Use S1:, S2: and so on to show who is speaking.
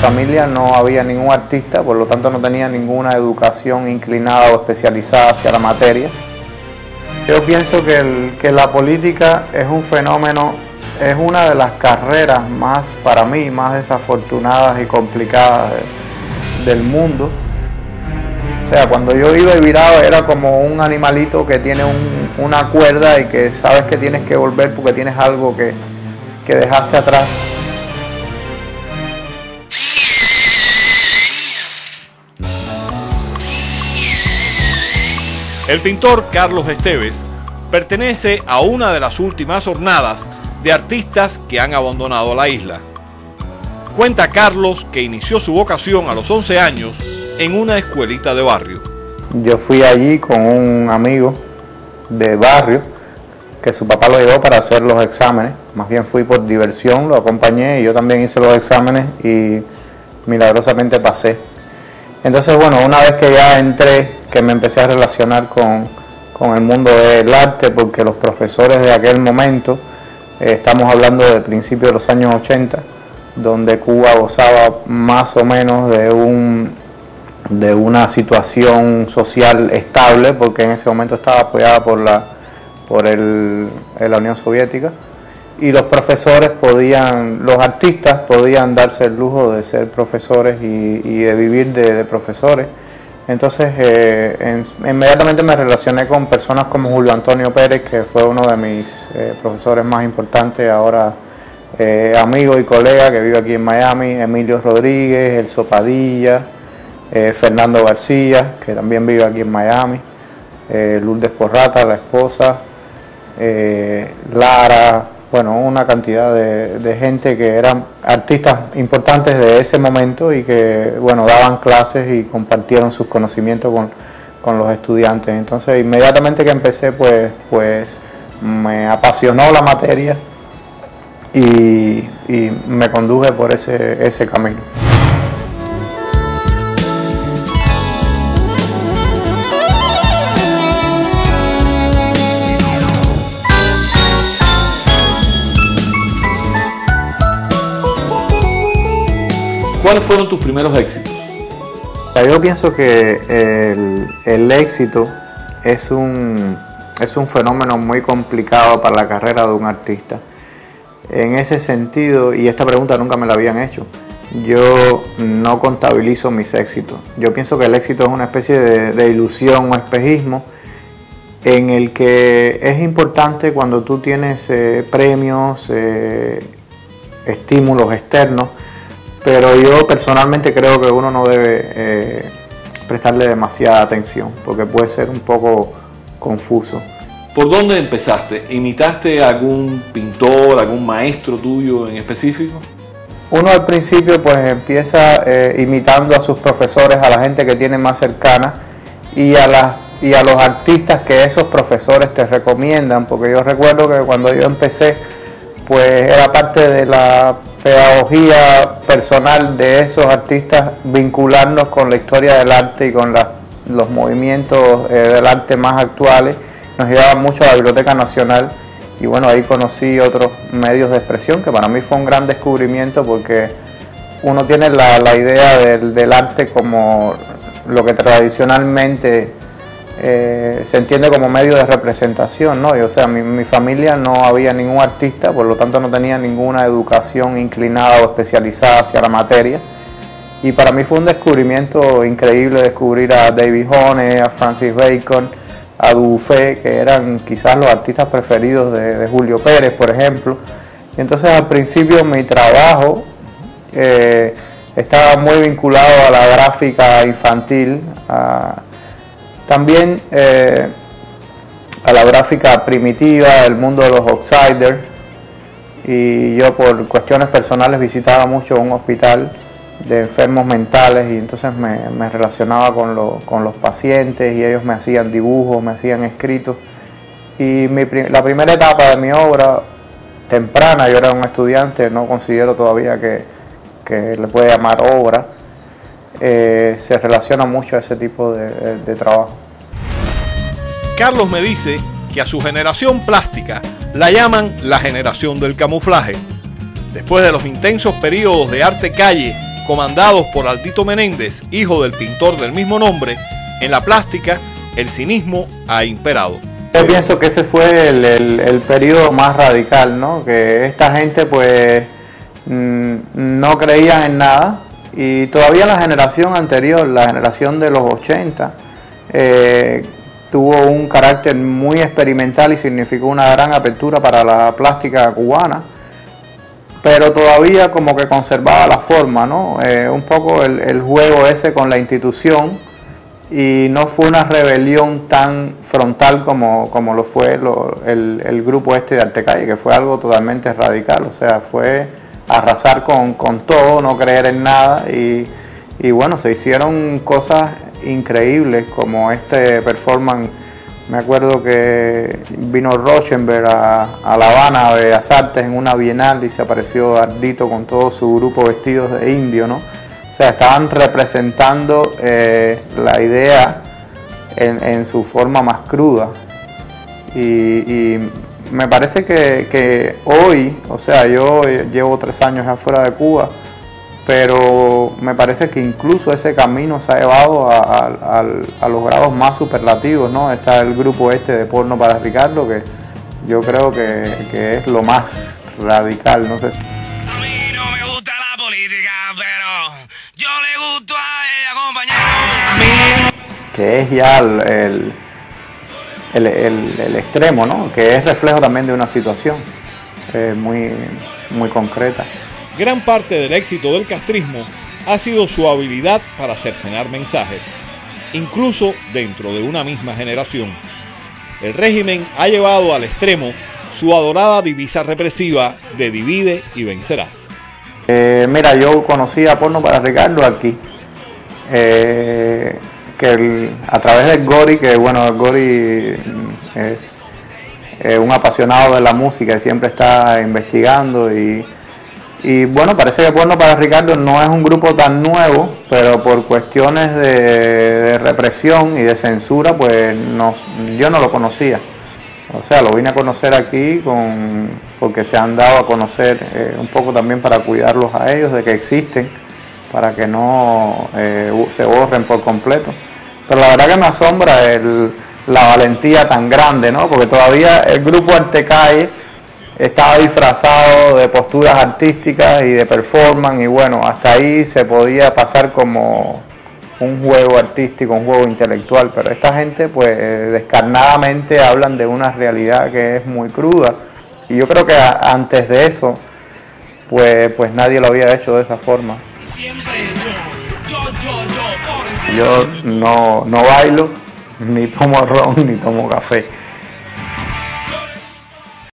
S1: familia no había ningún artista, por lo tanto no tenía ninguna educación inclinada o especializada hacia la materia. Yo pienso que la política es un fenómeno, es una de las carreras más, para mí, más desafortunadas y complicadas del mundo. O sea, cuando yo iba y viraba era como un animalito que tiene una cuerda y que sabes que tienes que volver porque tienes algo que dejaste atrás.
S2: El pintor Carlos Esteves pertenece a una de las últimas hornadas de artistas que han abandonado la isla. Cuenta Carlos que inició su vocación a los 11 años en una escuelita de barrio.
S1: Yo fui allí con un amigo de barrio que su papá lo llevó para hacer los exámenes. Más bien fui por diversión, lo acompañé y yo también hice los exámenes y milagrosamente pasé. Entonces, bueno, una vez que ya entré, que me empecé a relacionar con el mundo del arte, porque los profesores de aquel momento, estamos hablando de principios de los años 80, donde Cuba gozaba más o menos de una situación social estable, porque en ese momento estaba apoyada por la Unión Soviética, y los profesores los artistas podían darse el lujo de ser profesores y de vivir de profesores. Entonces inmediatamente me relacioné con personas como Julio Antonio Pérez, que fue uno de mis profesores más importantes, ahora amigo y colega, que vive aquí en Miami, Emilio Rodríguez, Elso Padilla, Fernando García, que también vive aquí en Miami, Lourdes Porrata, la esposa, Lara, bueno, una cantidad de gente que eran artistas importantes de ese momento y que, bueno, daban clases y compartieron sus conocimientos con los estudiantes. Entonces, inmediatamente que empecé, pues me apasionó la materia y me conduje por ese camino.
S2: ¿Cuáles fueron tus primeros éxitos?
S1: Yo pienso que el éxito es un fenómeno muy complicado para la carrera de un artista. En ese sentido, y esta pregunta nunca me la habían hecho, yo no contabilizo mis éxitos. Yo pienso que el éxito es una especie de ilusión o espejismo en el que es importante cuando tú tienes premios, estímulos externos, pero yo personalmente creo que uno no debe prestarle demasiada atención porque puede ser un poco confuso.
S2: ¿Por dónde empezaste? ¿Imitaste a algún pintor, algún maestro tuyo en específico?
S1: Uno al principio pues empieza imitando a sus profesores, a la gente que tiene más cercana y a los artistas que esos profesores te recomiendan, porque yo recuerdo que cuando yo empecé pues era parte de la pedagogía personal de esos artistas vincularnos con la historia del arte y con los movimientos del arte más actuales. Nos llevaban mucho a la Biblioteca Nacional y bueno, ahí conocí otros medios de expresión que para mí fue un gran descubrimiento porque uno tiene la idea del arte como lo que tradicionalmente se entiende como medio de representación, ¿no? O sea, mi familia no había ningún artista, por lo tanto no tenía ninguna educación inclinada o especializada hacia la materia. Y para mí fue un descubrimiento increíble descubrir a David Hockney, a Francis Bacon, a Dubuffet, que eran quizás los artistas preferidos de Julio Pérez, por ejemplo. Y entonces al principio mi trabajo estaba muy vinculado a la gráfica infantil, también a la gráfica primitiva, el mundo de los outsiders, y yo por cuestiones personales visitaba mucho un hospital de enfermos mentales y entonces me relacionaba con los pacientes y ellos me hacían dibujos, me hacían escritos. Y la primera etapa de mi obra, temprana, yo era un estudiante, no considero todavía que le puede llamar obra, se relaciona mucho a ese tipo de trabajo.
S2: Carlos me dice que a su generación plástica la llaman la generación del camuflaje. Después de los intensos periodos de arte calle comandados por Aldito Menéndez, hijo del pintor del mismo nombre, en la plástica el cinismo ha imperado.
S1: Yo pienso que ese fue el periodo más radical, ¿no? Que esta gente pues no creía en nada, y todavía la generación anterior, la generación de los 80, tuvo un carácter muy experimental y significó una gran apertura para la plástica cubana, pero todavía como que conservaba la forma, ¿no? Un poco el juego ese con la institución, y no fue una rebelión tan frontal como lo fue el grupo este de Artecalle, que fue algo totalmente radical. O sea, fue arrasar con todo, no creer en nada, y bueno, se hicieron cosas increíbles como este performance. Me acuerdo que vino Rauschenberg a La Habana, a Bellas Artes, en una bienal, y se apareció Ardito con todo su grupo vestidos de indio, ¿no? O sea, estaban representando la idea en su forma más cruda. Y me parece que hoy, o sea, yo llevo 3 años afuera de Cuba, pero me parece que incluso ese camino se ha llevado a los grados más superlativos, ¿no? Está el grupo este de Porno para Ricardo, que yo creo que es lo más radical, no sé.
S3: A mí no me gusta la política, pero yo le gusto a ella, compañero. A mí...
S1: Que es ya el extremo, ¿no? Que es reflejo también de una situación muy concreta.
S2: Gran parte del éxito del castrismo ha sido su habilidad para cercenar mensajes, incluso dentro de una misma generación. El régimen ha llevado al extremo su adorada divisa represiva de divide y vencerás.
S1: Mira, yo conocí a Porno para Ricardo aquí, a través del Gori, que bueno, el Gori es un apasionado de la música y siempre está investigando, y bueno, parece que Porno para Ricardo no es un grupo tan nuevo, pero por cuestiones de represión y de censura, pues yo no lo conocía. O sea, lo vine a conocer aquí porque se han dado a conocer un poco también para cuidarlos a ellos de que existen, para que no se borren por completo. Pero la verdad que me asombra la valentía tan grande, ¿no? Porque todavía el grupo Artecalle estaba disfrazado de posturas artísticas y de performance, y bueno, hasta ahí se podía pasar como un juego artístico, un juego intelectual, pero esta gente pues descarnadamente hablan de una realidad que es muy cruda, y yo creo que antes de eso pues nadie lo había hecho de esa forma. Yo no bailo, ni tomo ron, ni tomo café.